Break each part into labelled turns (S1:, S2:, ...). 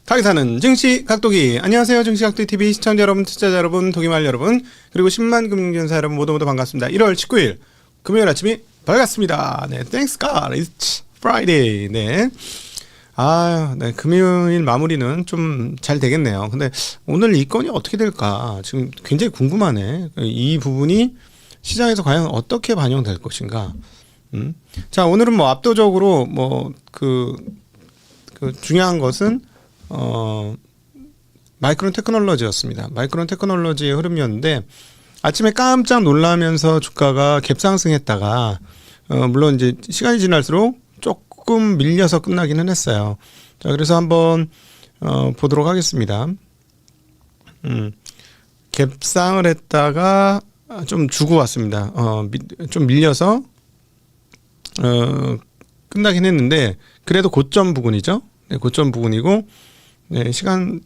S1: 가게 사는 증시 각도기. 안녕하세요. 증시 각도기 TV 시청자 여러분, 투자자 여러분, 도기말 여러분, 그리고 10만 금융전사 여러분 모두 반갑습니다. 1월 19일 금요일 아침이 밝았습니다. 네, Thanks God, it's Friday. 네. 네, 금요일 마무리는 좀 잘 되겠네요. 근데 오늘 이 건이 어떻게 될까 지금 굉장히 궁금하네. 이 부분이 시장에서 과연 어떻게 반영될 것인가. 자, 오늘은 뭐 압도적으로 그 중요한 것은 마이크론 테크놀로지였습니다. 마이크론 테크놀로지의 흐름이었는데 아침에 깜짝 놀라면서 주가가 갭상승했다가 물론 이제 시간이 지날수록 조금 밀려서 끝나기는 했어요. 자, 그래서 한번 보도록 하겠습니다. 갭상을 했다가 좀 주고 왔습니다. 좀 밀려서 끝나긴 했는데 그래도 고점 부근이죠. 네, 고점 부근이고, 네, 시간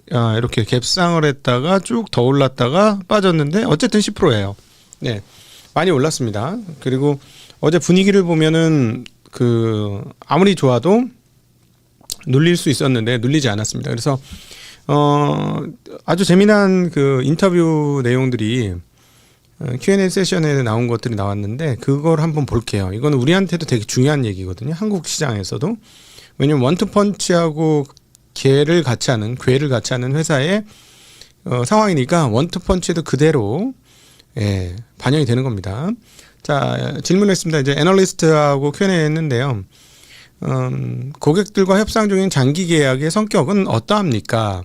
S1: 이렇게 갭상을 했다가 쭉 더 올랐다가 빠졌는데 어쨌든 10%예요. 네, 많이 올랐습니다. 그리고 어제 분위기를 보면은 아무리 좋아도 눌릴 수 있었는데 눌리지 않았습니다. 그래서 아주 재미난 그 인터뷰 내용들이 Q&A 세션에 나온 것들이 나왔는데 그걸 한번 볼게요. 이건 우리한테도 되게 중요한 얘기거든요. 한국 시장에서도. 왜냐면 원투펀치하고 괴를 같이 하는 회사의 상황이니까 원투펀치도 그대로 반영이 되는 겁니다. 자, 질문했습니다. 이제 애널리스트하고 Q&A 했는데요. 고객들과 협상 중인 장기 계약의 성격은 어떠합니까?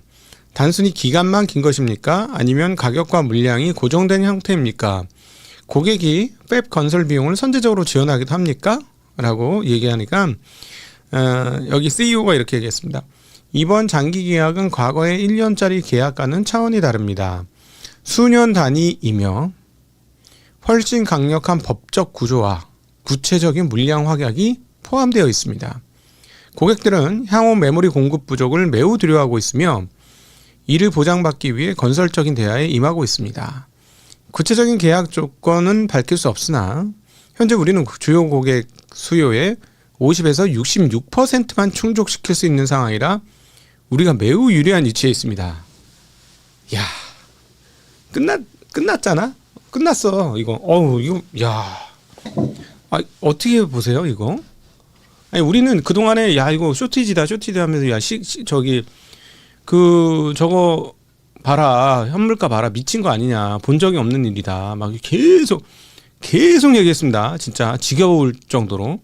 S1: 단순히 기간만 긴 것입니까? 아니면 가격과 물량이 고정된 형태입니까? 고객이 팹 건설 비용을 선제적으로 지원하기도 합니까? 라고 얘기하니까 여기 CEO가 이렇게 얘기했습니다. 이번 장기 계약은 과거의 1년짜리 계약과는 차원이 다릅니다. 수년 단위이며 훨씬 강력한 법적 구조와 구체적인 물량 확약이 포함되어 있습니다. 고객들은 향후 메모리 공급 부족을 매우 두려워하고 있으며 이를 보장받기 위해 건설적인 대화에 임하고 있습니다. 구체적인 계약 조건은 밝힐 수 없으나 현재 우리는 주요 고객 수요의 50에서 66%만 충족시킬 수 있는 상황이라 우리가 매우 유리한 위치에 있습니다. 야, 끝났잖아? 끝났어. 이거. 어떻게 보세요, 이거? 아니, 우리는 그동안에 이거 쇼티지다 하면서 저거 봐라. 현물가 봐라. 미친 거 아니냐. 본 적이 없는 일이다. 막 계속 얘기했습니다. 진짜 지겨울 정도로.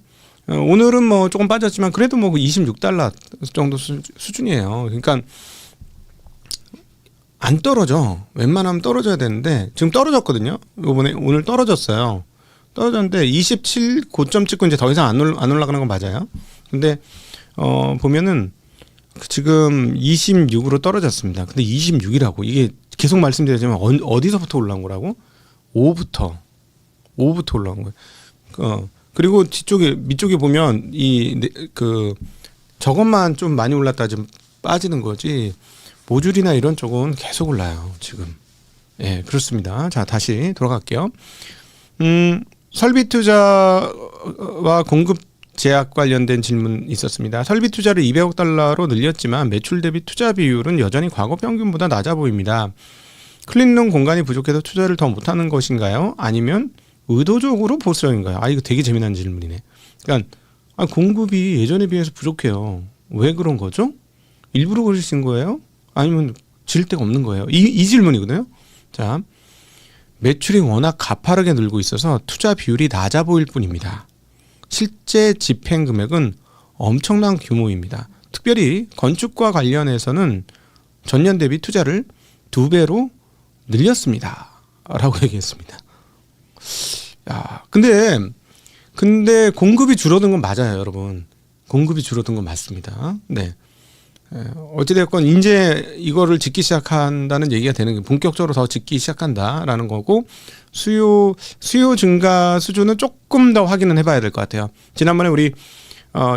S1: 오늘은 뭐 조금 빠졌지만 그래도 뭐 $26 정도 수준이에요. 그러니까 안 떨어져. 웬만하면 떨어져야 되는데 지금 떨어졌거든요. 오늘 떨어졌어요. 떨어졌는데 27 고점 찍고 이제 더 이상 안 올라가는 건 맞아요. 근데 보면은 지금 26으로 떨어졌습니다. 근데 26이라고 이게 계속 말씀드리지만 어디서부터 올라온 거라고? 5부터 올라온 거예요. 그리고 밑쪽에 보면 저것만 좀 많이 올랐다 좀 빠지는 거지 모듈이나 이런 쪽은 계속 올라요 지금. 예, 그렇습니다. 자, 다시 돌아갈게요. 설비 투자와 공급 제약 관련된 질문 있었습니다. 설비 투자를 $200억 늘렸지만 매출 대비 투자 비율은 여전히 과거 평균보다 낮아 보입니다. 클린룸 공간이 부족해서 투자를 더 못하는 것인가요? 아니면 의도적으로 보수적인가요? 이거 되게 재미난 질문이네. 그러니까 공급이 예전에 비해서 부족해요. 왜 그런 거죠? 일부러 그러신 거예요? 아니면 질 데가 없는 거예요? 이 질문이거든요. 자, 매출이 워낙 가파르게 늘고 있어서 투자 비율이 낮아 보일 뿐입니다. 실제 집행 금액은 엄청난 규모입니다. 특별히 건축과 관련해서는 전년 대비 투자를 2배로 늘렸습니다. 라고 얘기했습니다. 야, 근데 공급이 줄어든 건 맞아요, 여러분. 공급이 줄어든 건 맞습니다. 네. 어찌됐건 이제 이거를 짓기 시작한다는 얘기가 되는 게 본격적으로 더 짓기 시작한다라는 거고 수요 증가 수준은 조금 더 확인은 해봐야 될 것 같아요. 지난번에 우리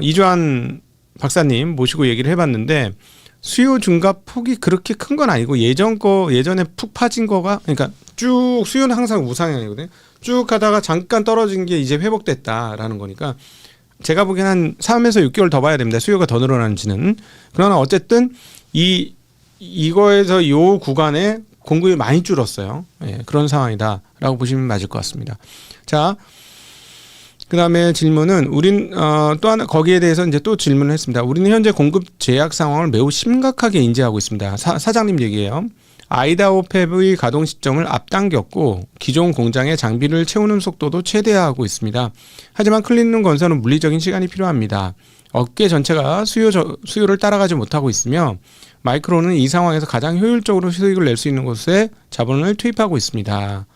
S1: 이주환 박사님 모시고 얘기를 해봤는데 수요 증가 폭이 그렇게 큰 건 아니고 예전에 푹 빠진 거가 그러니까 쭉 수요는 항상 우상향이거든요. 쭉 하다가 잠깐 떨어진 게 이제 회복됐다라는 거니까 제가 보기엔 한 3에서 6개월 더 봐야 됩니다. 수요가 더 늘어나는지는. 그러나 어쨌든 이거에서 요 구간에 공급이 많이 줄었어요. 예, 그런 상황이다라고 보시면 맞을 것 같습니다. 자, 그다음에 질문은 우린 또 하나 거기에 대해서 이제 또 질문을 했습니다. 우리는 현재 공급 제약 상황을 매우 심각하게 인지하고 있습니다. 사장님 얘기예요. 아이다호 팹의 가동 시점을 앞당겼고 기존 공장의 장비를 채우는 속도도 최대화하고 있습니다. 하지만 클린룸 건설은 물리적인 시간이 필요합니다. 업계 전체가 수요를 따라가지 못하고 있으며 마이크론은 이 상황에서 가장 효율적으로 수익을 낼 수 있는 곳에 자본을 투입하고 있습니다.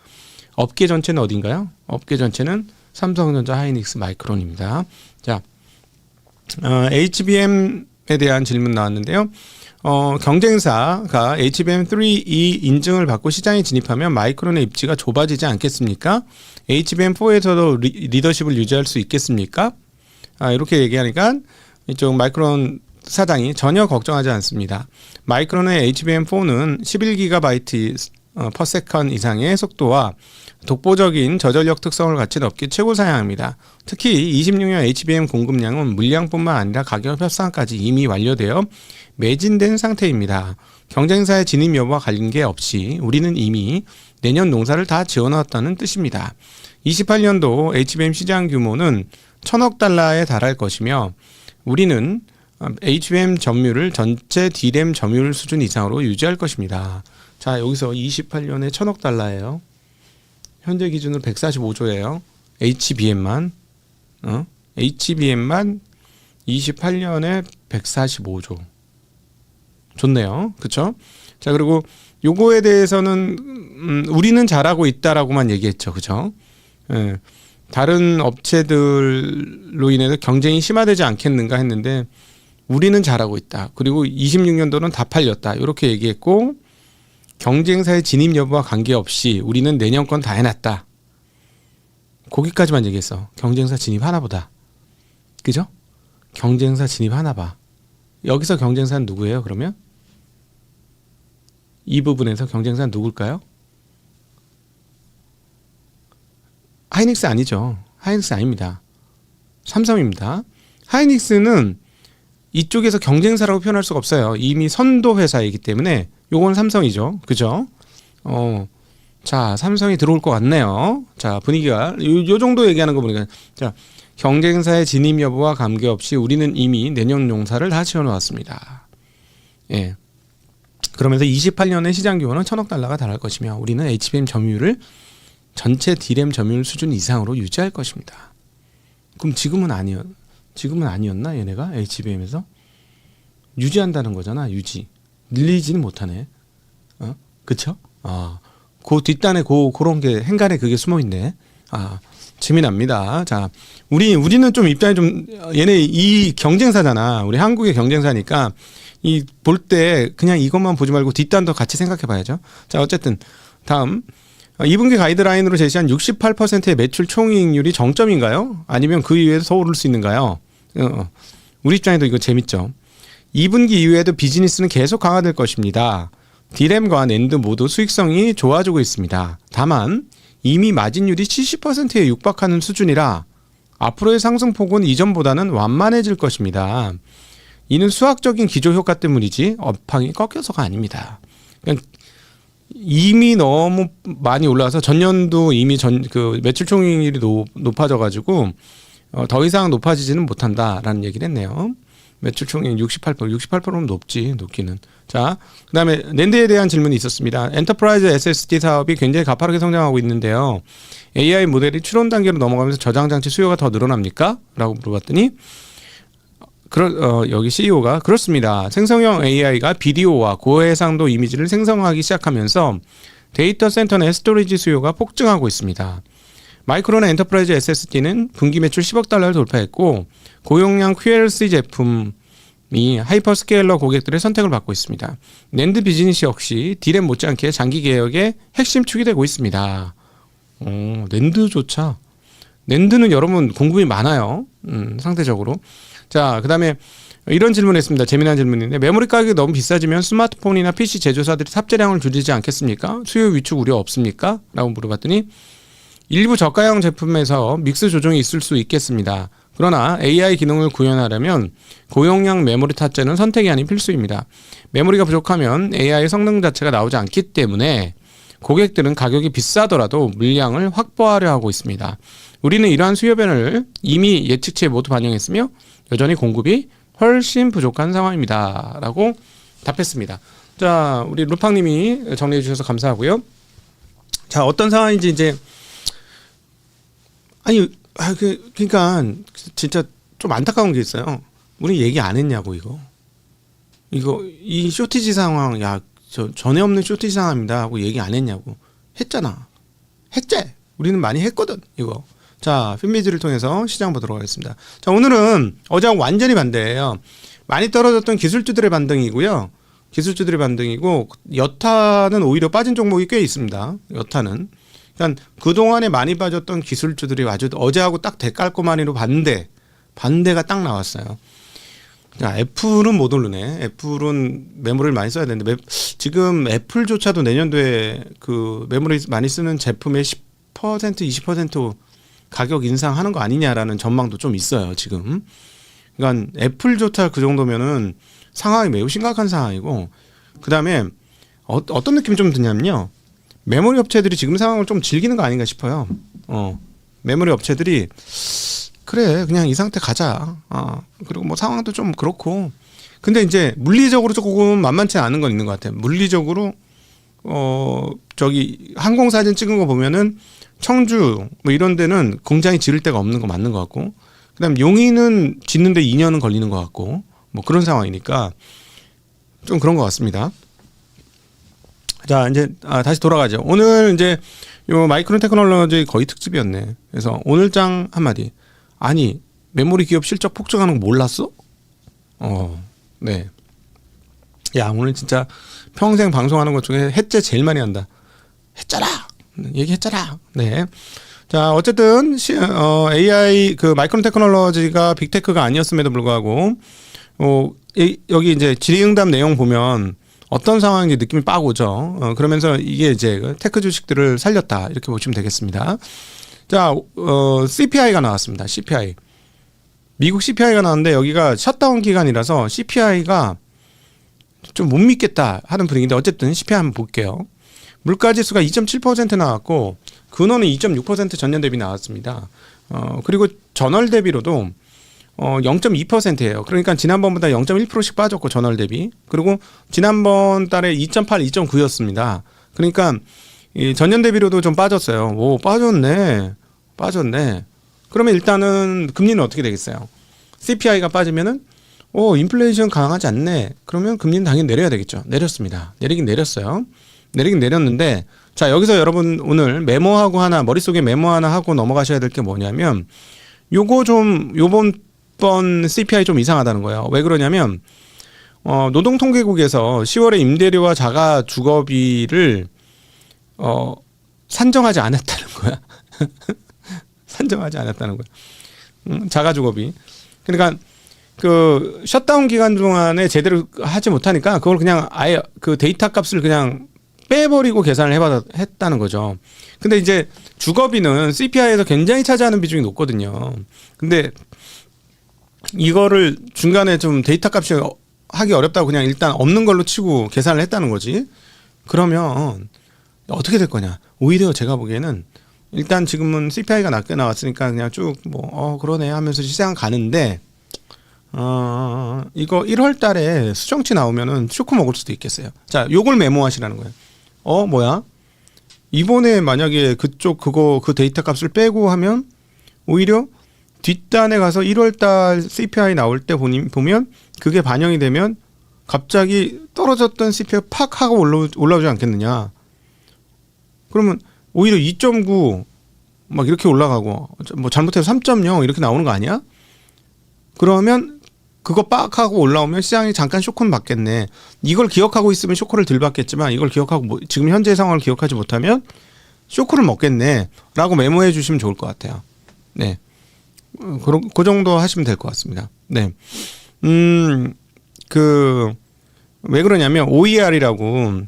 S1: 업계 전체는 어딘가요? 업계 전체는 삼성전자, 하이닉스, 마이크론입니다. 자, HBM에 대한 질문 나왔는데요. 경쟁사가 HBM3E 인증을 받고 시장에 진입하면 마이크론의 입지가 좁아지지 않겠습니까? HBM4에서도 리더십을 유지할 수 있겠습니까? 이렇게 얘기하니까 이쪽 마이크론 사장이 전혀 걱정하지 않습니다. 마이크론의 HBM4는 11GB per second 이상의 속도와 독보적인 저전력 특성을 갖춘 업계 최고 사양입니다. 특히 26년 HBM 공급량은 물량뿐만 아니라 가격 협상까지 이미 완료되어 매진된 상태입니다. 경쟁사의 진입 여부와 관계없이 우리는 이미 내년 농사를 다 지어놨다는 뜻입니다. 28년도 HBM 시장 규모는 1,000억 달러에 달할 것이며 우리는 HBM 점유율을 전체 D램 점유율 수준 이상으로 유지할 것입니다. 자, 여기서 28년에 1,000억 달러예요. 현재 기준으로 145조예요. HBM만 HBM만 28년에 145조. 좋네요. 그렇죠? 자, 그리고 요거에 대해서는 우리는 잘하고 있다라고만 얘기했죠. 그렇죠? 예. 다른 업체들로 인해서 경쟁이 심화되지 않겠는가 했는데 우리는 잘하고 있다. 그리고 26년도는 다 팔렸다. 이렇게 얘기했고 경쟁사의 진입 여부와 관계없이 우리는 내년 건 다 해놨다. 거기까지만 얘기했어. 경쟁사 진입 하나 보다. 그죠? 경쟁사 진입 하나 봐. 여기서 경쟁사는 누구예요, 그러면? 이 부분에서 경쟁사는 누굴까요? 하이닉스 아니죠. 하이닉스 아닙니다. 삼성입니다. 하이닉스는 이쪽에서 경쟁사라고 표현할 수가 없어요. 이미 선도 회사이기 때문에 요건 삼성이죠. 그죠? 자, 삼성이 들어올 것 같네요. 자, 분위기가 요 정도 얘기하는 거 보니까 자, 경쟁사의 진입 여부와 관계없이 우리는 이미 내년 용사를 다 지어놓았습니다. 예. 그러면서 28년에 시장 규모는 1,000억 달러가 달할 것이며 우리는 HBM 점유율을 전체 D램 점유율 수준 이상으로 유지할 것입니다. 그럼 지금은 아니었나 얘네가 HBM에서 유지한다는 거잖아. 유지. 늘리지는 못하네. 그쵸? 그 뒷단에 그런 게 행간에 그게 숨어 있네. 재미납니다. 자, 우리는 좀 입장이 좀 얘네 이 경쟁사잖아. 우리 한국의 경쟁사니까 이 볼 때 그냥 이것만 보지 말고 뒷단도 같이 생각해 봐야죠. 자, 어쨌든 다음 2분기 가이드라인으로 제시한 68%의 매출 총이익률이 정점인가요? 아니면 그 이후에도 더 오를 수 있는가요? 우리 입장에도 이거 재밌죠. 2분기 이후에도 비즈니스는 계속 강화될 것입니다. D램과 낸드 모두 수익성이 좋아지고 있습니다. 다만 이미 마진율이 70%에 육박하는 수준이라 앞으로의 상승폭은 이전보다는 완만해질 것입니다. 이는 수학적인 기조효과 때문이지 업황이 꺾여서가 아닙니다. 그냥 이미 너무 많이 올라와서 전년도 이미 그 매출 총이익률이 높아져가지고 더 이상 높아지지는 못한다라는 얘기를 했네요. 매출 총이익 68%면 높기는. 자, 그다음에 낸드에 대한 질문이 있었습니다. 엔터프라이즈 SSD 사업이 굉장히 가파르게 성장하고 있는데요. AI 모델이 추론 단계로 넘어가면서 저장 장치 수요가 더 늘어납니까? 라고 물어봤더니 여기 CEO가 그렇습니다. 생성형 AI가 비디오와 고해상도 이미지를 생성하기 시작하면서 데이터 센터 내 스토리지 수요가 폭증하고 있습니다. 마이크론의 엔터프라이즈 SSD는 분기 매출 10억 달러를 돌파했고 고용량 QLC 제품이 하이퍼스케일러 고객들의 선택을 받고 있습니다. 낸드 비즈니스 역시 D램 못지않게 장기 개혁의 핵심 축이 되고 있습니다. 낸드조차. 낸드는 여러분 공급이 많아요. 상대적으로. 자, 그 다음에 이런 질문했습니다. 재미난 질문인데 메모리 가격이 너무 비싸지면 스마트폰이나 PC 제조사들이 탑재량을 줄이지 않겠습니까? 수요 위축 우려 없습니까? 라고 물어봤더니 일부 저가형 제품에서 믹스 조정이 있을 수 있겠습니다. 그러나 AI 기능을 구현하려면 고용량 메모리 탑재는 선택이 아닌 필수입니다. 메모리가 부족하면 AI 성능 자체가 나오지 않기 때문에 고객들은 가격이 비싸더라도 물량을 확보하려 하고 있습니다. 우리는 이러한 수요 변화를 이미 예측치에 모두 반영했으며 여전히 공급이 훨씬 부족한 상황입니다. 라고 답했습니다. 자, 우리 루팡님이 정리해 주셔서 감사하고요. 자, 어떤 상황인지 이제 그러니까 진짜 좀 안타까운 게 있어요. 우리 얘기 안 했냐고 이 쇼티지 상황 전에 없는 쇼티지 상황입니다 하고 얘기 안 했냐고. 했잖아. 했지. 우리는 많이 했거든 이거. 자, 핀미즈를 통해서 시장 보도록 하겠습니다. 자, 오늘은 어제하고 완전히 반대예요. 많이 떨어졌던 기술주들의 반등이고요. 기술주들의 반등이고 여타는 오히려 빠진 종목이 꽤 있습니다. 여타는. 그러니까 그동안에 많이 빠졌던 기술주들이 아주 어제하고 딱 대깔꼬마니로 반대가 딱 나왔어요. 자, 애플은 못 오르네. 애플은 메모리를 많이 써야 되는데 지금 애플조차도 내년도에 그 메모리 많이 쓰는 제품의 10% 20% 가격 인상하는 거 아니냐라는 전망도 좀 있어요, 지금. 그러니까 애플조차 그 정도면은 상황이 매우 심각한 상황이고, 그 다음에 어떤 느낌이 좀 드냐면요. 메모리 업체들이 지금 상황을 좀 즐기는 거 아닌가 싶어요. 메모리 업체들이 그래 그냥 이 상태 가자. 그리고 뭐 상황도 좀 그렇고. 근데 이제 물리적으로 조금 만만치 않은 건 있는 것 같아요. 물리적으로 저기 항공 사진 찍은 거 보면은 청주 뭐 이런 데는 공장이 지을 데가 없는 거 맞는 것 같고, 그다음 용인은 짓는데 2년은 걸리는 것 같고, 뭐 그런 상황이니까 좀 그런 것 같습니다. 자, 이제 다시 돌아가죠. 오늘 이제 요 마이크론 테크놀로지 거의 특집이었네. 그래서 오늘 장 한마디. 아니 메모리 기업 실적 폭증하는 거 몰랐어? 네. 야, 오늘 진짜 평생 방송하는 것 중에 해째 제일 많이 한다. 했잖아. 얘기했잖아. 네. 자, 어쨌든 AI 그 마이크론 테크놀로지가 빅테크가 아니었음에도 불구하고 여기 이제 질의응답 내용 보면 어떤 상황인지 느낌이 빡 오죠. 그러면서 이게 이제 테크 주식들을 살렸다 이렇게 보시면 되겠습니다. 자, CPI가 나왔습니다. CPI. 미국 CPI가 나왔는데 여기가 셧다운 기간이라서 CPI가 좀 못 믿겠다 하는 분위기인데 어쨌든 CPI 한번 볼게요. 물가지수가 2.7% 나왔고 근원은 2.6% 전년 대비 나왔습니다. 그리고 전월 대비로도 0.2%예요. 그러니까 지난번보다 0.1%씩 빠졌고 전월 대비. 그리고 지난번 달에 2.8, 2.9였습니다. 그러니까 이 전년 대비로도 좀 빠졌어요. 오, 빠졌네. 그러면 일단은 금리는 어떻게 되겠어요? CPI가 빠지면은 인플레이션 강하지 않네. 그러면 금리는 당연히 내려야 되겠죠. 내렸습니다. 내리긴 내렸는데 자, 여기서 여러분 오늘 메모하고 하나 머릿속에 메모 하나 하고 넘어가셔야 될 게 뭐냐면 요거 좀 요번 CPI 좀 이상하다는 거예요. 왜 그러냐면 노동통계국에서 10월에 임대료와 자가 주거비를 산정하지 않았다는 거야. 산정하지 않았다는 거야. 자가 주거비. 그러니까 그 셧다운 기간 동안에 제대로 하지 못하니까 그걸 그냥 아예 그 데이터 값을 그냥 빼버리고 계산을 했다는 거죠. 근데 이제 주거비는 CPI에서 굉장히 차지하는 비중이 높거든요. 근데 이거를 중간에 좀 데이터 값이 하기 어렵다고 그냥 일단 없는 걸로 치고 계산을 했다는 거지. 그러면 어떻게 될 거냐. 오히려 제가 보기에는 일단 지금은 CPI가 낮게 나왔으니까 그냥 쭉 뭐 그러네 하면서 시장 가는데 이거 1월 달에 수정치 나오면은 쇼크 먹을 수도 있겠어요. 자, 요걸 메모하시라는 거예요. 뭐야? 이번에 만약에 그쪽 그 데이터 값을 빼고 하면 오히려 뒷단에 가서 1월 달 CPI 나올 때 보면 그게 반영이 되면 갑자기 떨어졌던 CPI가 팍 하고 올라오지 않겠느냐. 그러면 오히려 2.9 막 이렇게 올라가고 뭐 잘못해서 3.0 이렇게 나오는 거 아니야? 그러면 그거 빡 하고 올라오면 시장이 잠깐 쇼크는 받겠네. 이걸 기억하고 있으면 쇼크를 덜 받겠지만 이걸 기억하고 지금 현재 상황을 기억하지 못하면 쇼크를 먹겠네 라고 메모해 주시면 좋을 것 같아요. 네, 그 정도 하시면 될 것 같습니다. 네. 그 왜 그러냐면 OER이라고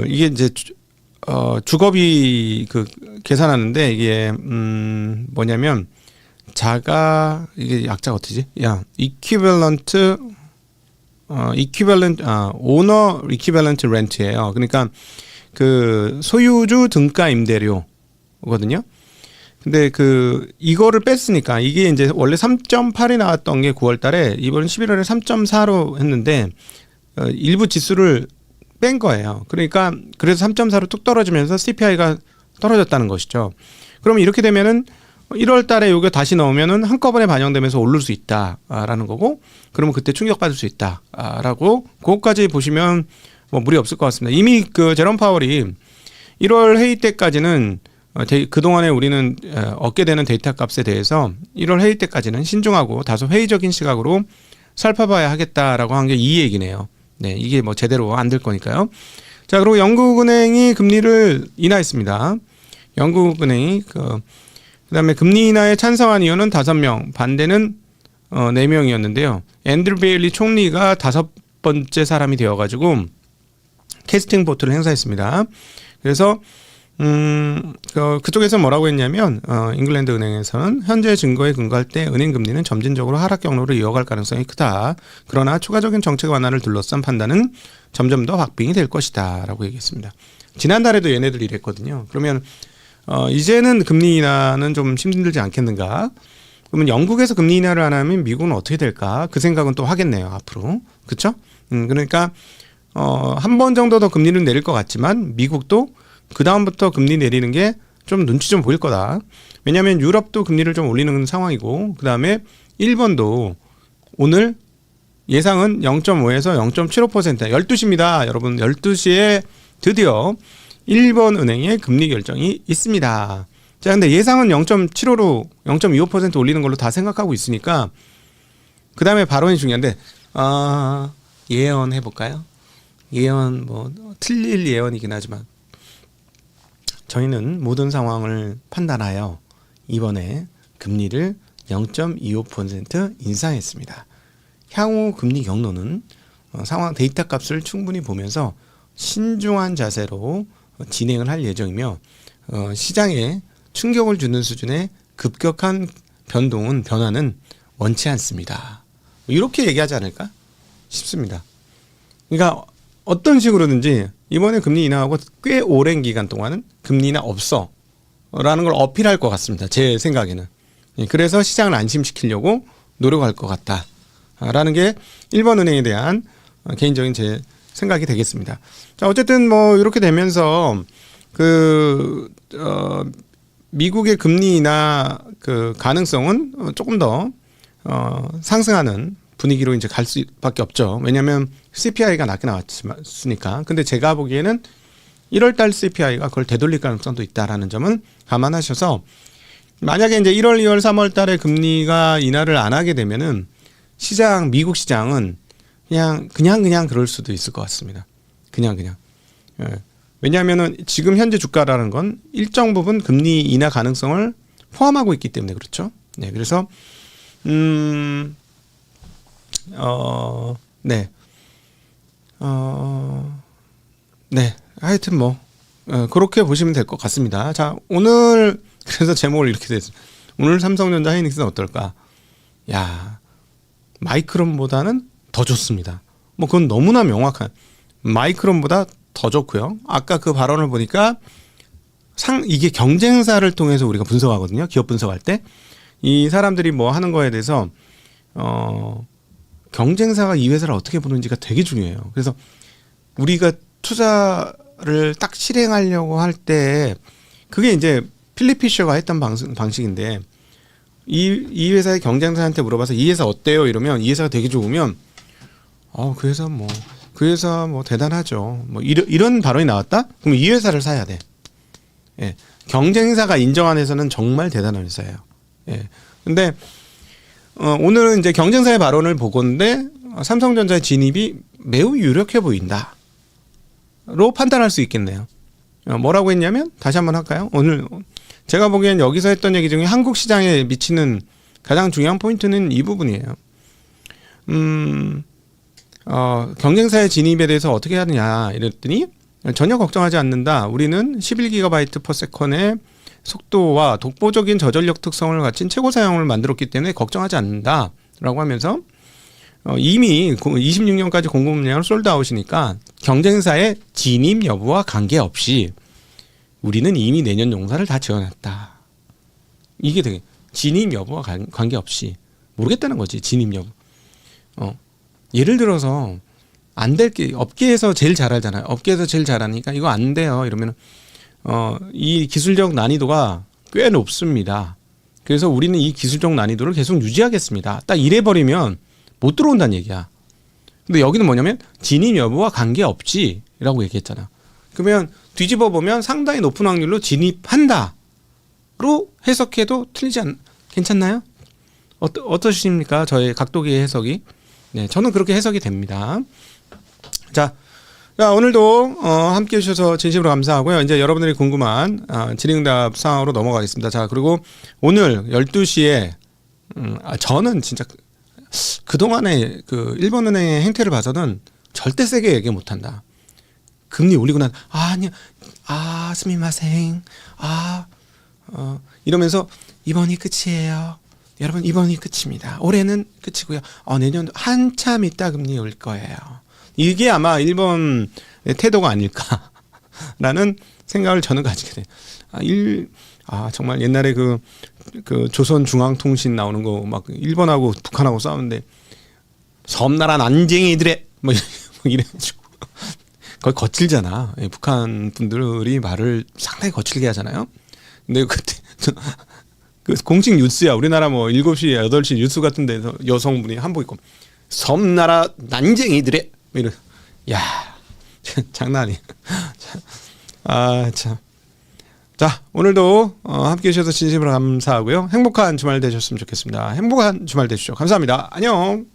S1: 이게 이제 주거비 계산하는데 이게 뭐냐면 이게 약자가 어떻지? 오너 이퀴밸런트 렌트예요. 그러니까 그 소유주 등가 임대료거든요. 근데 이거를 뺐으니까 이게 이제 원래 3.8이 나왔던 게 9월 달에 이번 11월에 3.4로 했는데 일부 지수를 뺀 거예요. 그러니까 그래서 3.4로 뚝 떨어지면서 CPI가 떨어졌다는 것이죠. 그러면 이렇게 되면은 1월 달에 이거 다시 넣으면은 한꺼번에 반영되면서 오를 수 있다라는 거고, 그러면 그때 충격받을 수 있다라고, 그것까지 보시면 뭐 무리 없을 것 같습니다. 이미 제롬 파월이 1월 회의 때까지는 그동안에 우리는 얻게 되는 데이터 값에 대해서 1월 회의 때까지는 신중하고 다소 회의적인 시각으로 살펴봐야 하겠다라고 한 게 이 얘기네요. 네, 이게 뭐 제대로 안 될 거니까요. 자, 그리고 영국은행이 금리를 인하했습니다. 영국은행이 그다음에 금리 인하에 찬성한 의원은 5명, 반대는 4명이었는데요. 앤드류 베일리 총리가 5번째 사람이 되어가지고 캐스팅 보트를 행사했습니다. 그래서 그쪽에서 뭐라고 했냐면 잉글랜드 은행에서는 현재 증거에 근거할 때 은행 금리는 점진적으로 하락 경로를 이어갈 가능성이 크다. 그러나 추가적인 정책 완화를 둘러싼 판단은 점점 더 박빙이 될 것이다 라고 얘기했습니다. 지난달에도 얘네들이 이랬거든요. 그러면 이제는 금리 인하는 좀 힘들지 않겠는가? 그러면 영국에서 금리 인하를 안 하면 미국은 어떻게 될까? 그 생각은 또 하겠네요, 앞으로. 그렇죠? 그러니까 한 번 정도 더 금리를 내릴 것 같지만 미국도 그 다음부터 금리 내리는 게 좀 눈치 좀 보일 거다. 왜냐하면 유럽도 금리를 좀 올리는 상황이고, 그 다음에 일본도 오늘 예상은 0.5에서 0.75%, 12시입니다. 여러분, 12시에 드디어 일본 은행의 금리 결정이 있습니다. 자, 근데 예상은 0.75로 0.25% 올리는 걸로 다 생각하고 있으니까 그 다음에 발언이 중요한데, 예언해 볼까요? 예언 뭐 틀릴 예언이긴 하지만 저희는 모든 상황을 판단하여 이번에 금리를 0.25% 인상했습니다. 향후 금리 경로는 상황 데이터 값을 충분히 보면서 신중한 자세로 진행을 할 예정이며 시장에 충격을 주는 수준의 급격한 변화는 원치 않습니다. 이렇게 얘기하지 않을까 싶습니다. 그러니까 어떤 식으로든지 이번에 금리 인하하고 꽤 오랜 기간 동안은 금리 인하 없어 라는 걸 어필할 것 같습니다. 제 생각에는. 그래서 시장을 안심시키려고 노력할 것 같다 라는 게 일본은행에 대한 개인적인 제 생각이 되겠습니다. 자, 어쨌든 뭐 이렇게 되면서 미국의 금리 인하 가능성은 조금 더 상승하는 분위기로 이제 갈 수밖에 없죠. 왜냐하면 CPI가 낮게 나왔으니까. 근데 제가 보기에는 1월 달 CPI가 그걸 되돌릴 가능성도 있다라는 점은 감안하셔서 만약에 이제 1월, 2월, 3월 달에 금리가 인하를 안 하게 되면은 미국 시장은 그냥 그럴 수도 있을 것 같습니다. 그냥. 예. 왜냐하면은 지금 현재 주가라는 건 일정 부분 금리 인하 가능성을 포함하고 있기 때문에 그렇죠. 네, 그래서 네, 하여튼 뭐 그렇게 보시면 될 것 같습니다. 자, 오늘 그래서 제목을 이렇게 됐습니다. 오늘 삼성전자 하이닉스는 어떨까? 야, 마이크론보다는 더 좋습니다. 뭐 그건 너무나 명확한, 마이크론보다 더 좋고요. 아까 그 발언을 보니까 이게 경쟁사를 통해서 우리가 분석하거든요. 기업 분석할 때 이 사람들이 뭐 하는 거에 대해서 경쟁사가 이 회사를 어떻게 보는지가 되게 중요해요. 그래서 우리가 투자를 딱 실행하려고 할 때 그게 이제 필립 피셔가 했던 방식인데 이 회사의 경쟁사한테 물어봐서 이 회사 어때요? 이러면 이 회사가 되게 좋으면 그 회사 뭐 대단하죠. 뭐 이런 발언이 나왔다? 그럼 이 회사를 사야 돼. 예. 경쟁사가 인정한 회사는 정말 대단한 회사예요. 예. 근데 오늘은 이제 경쟁사의 발언을 보건데 삼성전자의 진입이 매우 유력해 보인다로 판단할 수 있겠네요. 뭐라고 했냐면 다시 한번 할까요? 오늘 제가 보기엔 여기서 했던 얘기 중에 한국 시장에 미치는 가장 중요한 포인트는 이 부분이에요. 경쟁사의 진입에 대해서 어떻게 하느냐 이랬더니 전혀 걱정하지 않는다. 우리는 11GB/s의 속도와 독보적인 저전력 특성을 갖춘 최고 사양을 만들었기 때문에 걱정하지 않는다라고 하면서 이미 26년까지 공급 물량을 솔드아웃이니까 경쟁사의 진입 여부와 관계없이 우리는 이미 내년 용사를 다 지어놨다. 이게 되게 진입 여부와 관계없이 모르겠다는 거지. 진입 여부. 예를 들어서 안 될 게 업계에서 제일 잘 알잖아요. 업계에서 제일 잘하니까 이거 안 돼요. 이러면 이 기술적 난이도가 꽤 높습니다. 그래서 우리는 이 기술적 난이도를 계속 유지하겠습니다. 딱 이래 버리면 못 들어온다는 얘기야. 근데 여기는 뭐냐면 진입 여부와 관계없지라고 얘기했잖아. 그러면 뒤집어 보면 상당히 높은 확률로 진입한다로 해석해도 괜찮나요? 어떠십니까? 저의 각도기의 해석이. 네, 저는 그렇게 해석이 됩니다. 자, 오늘도 함께 해주셔서 진심으로 감사하고요. 이제 여러분들이 궁금한 질의응답 상황으로 넘어가겠습니다. 자, 그리고 오늘 12시에 저는 진짜 그동안의 그 일본은행의 행태를 봐서는 절대 세게 얘기 못한다. 금리 올리고 난 아니야, 스미마셍, 이러면서 이번이 끝이에요. 여러분 이번이 끝입니다. 올해는 끝이고요. 내년도 한참 있다 금리 올 거예요. 이게 아마 일본의 태도가 아닐까라는 생각을 저는 가지게 돼요. 정말 옛날에 그 조선중앙통신 나오는 거 막 일본하고 북한하고 싸우는데 섬나라 난쟁이들의 뭐 이래가지고 거의 거칠잖아. 북한 분들이 말을 상당히 거칠게 하잖아요. 근데 그때 그 공식 뉴스야. 우리나라 뭐 7시, 8시 뉴스 같은 데서 여성분이 한복 입고 섬나라 난쟁이들의 이런, 야, 장난 아니야. 참. 자, 오늘도 함께 해주셔서 진심으로 감사하고요. 행복한 주말 되셨으면 좋겠습니다. 행복한 주말 되십시오. 감사합니다. 안녕.